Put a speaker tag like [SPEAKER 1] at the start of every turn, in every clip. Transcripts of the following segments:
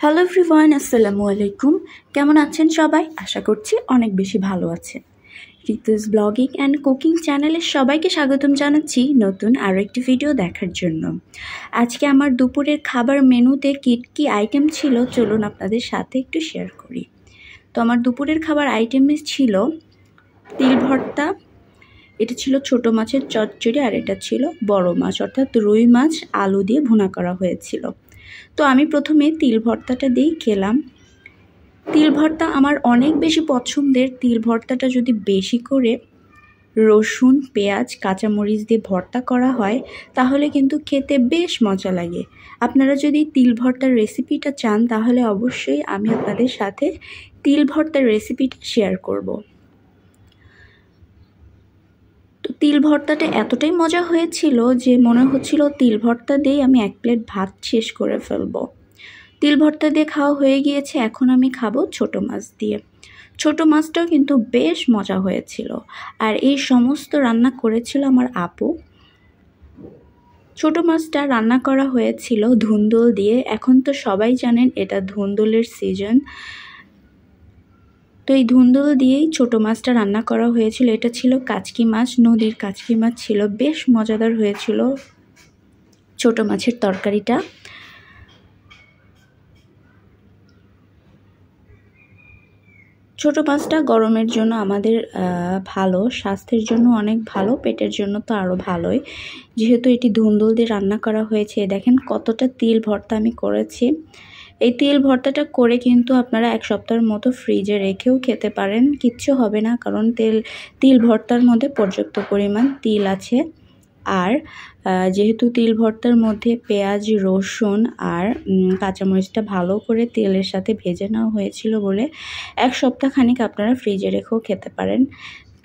[SPEAKER 1] Hello everyone, আসসালামু আলাইকুম। কেমন আছেন সবাই? আশা করছি অনেক বেশি ভালো আছেন। রিতুস ব্লগিং অ্যান্ড কুকিং চ্যানেলে সবাইকে স্বাগতম জানাচ্ছি নতুন আরও একটি ভিডিও দেখার জন্য। আজকে আমার দুপুরের খাবার মেনুতে কী আইটেম ছিল চলুন আপনাদের সাথে একটু শেয়ার করি। তো আমার দুপুরের খাবার আইটেমে ছিল তিল ভর্তা, এটা ছিল ছোট মাছের চচ্চড়ি, আর এটা ছিল বড় মাছ অর্থাৎ রুই মাছ আলু দিয়ে ভুনা করা হয়েছিল। তো আমি প্রথমে তিল ভর্তাটা দিয়েই খেলাম। তিল ভর্তা আমার অনেক বেশি পছন্দের। তিল ভর্তাটা যদি বেশি করে রসুন, পেঁয়াজ, কাঁচামরিচ দিয়ে ভর্তা করা হয় তাহলে কিন্তু খেতে বেশ মজা লাগে। আপনারা যদি তিল ভর্তার রেসিপিটা চান তাহলে অবশ্যই আমি আপনাদের সাথে তিল ভর্তার রেসিপিটা শেয়ার করব। তো তিল ভর্তাটা এতটাই মজা হয়েছিল যে মনে হচ্ছিল তিল ভর্তা দিয়েই আমি 1 প্লেট ভাত শেষ করে ফেলবো। তিল ভর্তা দিয়ে খাওয়া হয়ে গিয়েছে, এখন আমি খাবো ছোট মাছ দিয়ে। ছোট মাছটাও কিন্তু বেশ মজা হয়েছিল, আর এই সমস্ত রান্না করেছিল আমার আপু। ছোট মাছটা রান্না করা হয়েছিল ধুন্দুল দিয়ে। এখন তো সবাই জানেন এটা ধুন্দুলের সিজন, তো এই ধুন্দুল দিয়েই ছোট মাছটা রান্না করা হয়েছিল। এটা ছিল কাচকি মাছ, নদীর কাচকি মাছ ছিল, বেশ মজাদার হয়েছিল ছোট মাছের তরকারিটা। ছোট মাছটা গরমের জন্য আমাদের ভালো, স্বাস্থ্যের জন্য অনেক ভালো, পেটের জন্য তো আরও ভালোই, যেহেতু এটি ধুন্দুল দিয়ে রান্না করা হয়েছে। দেখেন কতটা তিল ভর্তা আমি করেছি। এই তিল ভর্তাটা করে কিন্তু আপনারা 1 সপ্তাহের মতো ফ্রিজে রেখেও খেতে পারেন, কিচ্ছু হবে না, কারণ তিল ভর্তার মধ্যে পর্যাপ্ত পরিমাণ তিল আছে। আর যেহেতু তিল ভর্তার মধ্যে পেঁয়াজ, রসুন আর কাঁচামরিচটা ভালো করে তেলের সাথে ভেজে নেওয়া হয়েছিল বলে 1 সপ্তাহ খানিক আপনারা ফ্রিজে রেখেও খেতে পারেন।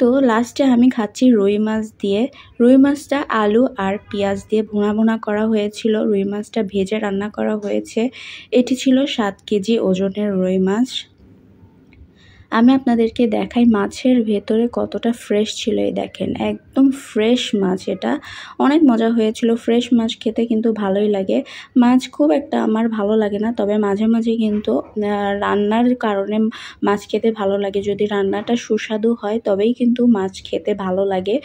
[SPEAKER 1] তো লাস্টে আমি খাচ্ছি রুই মাছ দিয়ে। রুই মাছটা আলু আর পেঁয়াজ দিয়ে ভুনা করা হয়েছিল। রুই মাছটা ভেজে রান্না করা হয়েছে। এটি ছিল 7 কেজি ওজনের রুই মাছ। আমি আপনাদেরকে দেখাই মাছের ভেতরে কতটা ফ্রেশ ছিল। এই দেখেন একদম ফ্রেশ মাছ, এটা অনেক মজা হয়েছিল। ফ্রেশ মাছ খেতে কিন্তু ভালোই লাগে। মাছ খুব একটা আমার ভালো লাগে না, তবে মাঝে মাঝে কিন্তু রান্নার কারণে মাছ খেতে ভালো লাগে। যদি রান্নাটা সুস্বাদু হয় তবেই কিন্তু মাছ খেতে ভালো লাগে।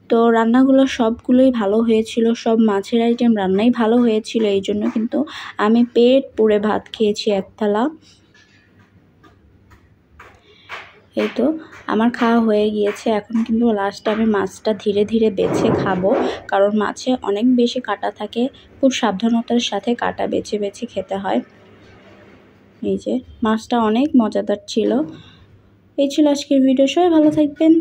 [SPEAKER 1] তো রান্নাগুলো সবগুলোই ভালো হয়েছিল, সব মাছের আইটেম রান্নাই ভালো হয়েছিল, এই জন্য কিন্তু আমি পেট পুরে ভাত খেয়েছি 1 থালা। এই তো আমার খাওয়া হয়ে গিয়েছে। এখন কিন্তু লাস্টে আমি মাছটা ধীরে ধীরে বেছে খাবো, কারণ মাছে অনেক বেশি কাঁটা থাকে, খুব সাবধানতার সাথে কাঁটা বেছে বেছে খেতে হয়। এই যে মাছটা অনেক মজাদার ছিল। এই ছিল আজকের ভিডিও, সবাই ভালো থাকবেন।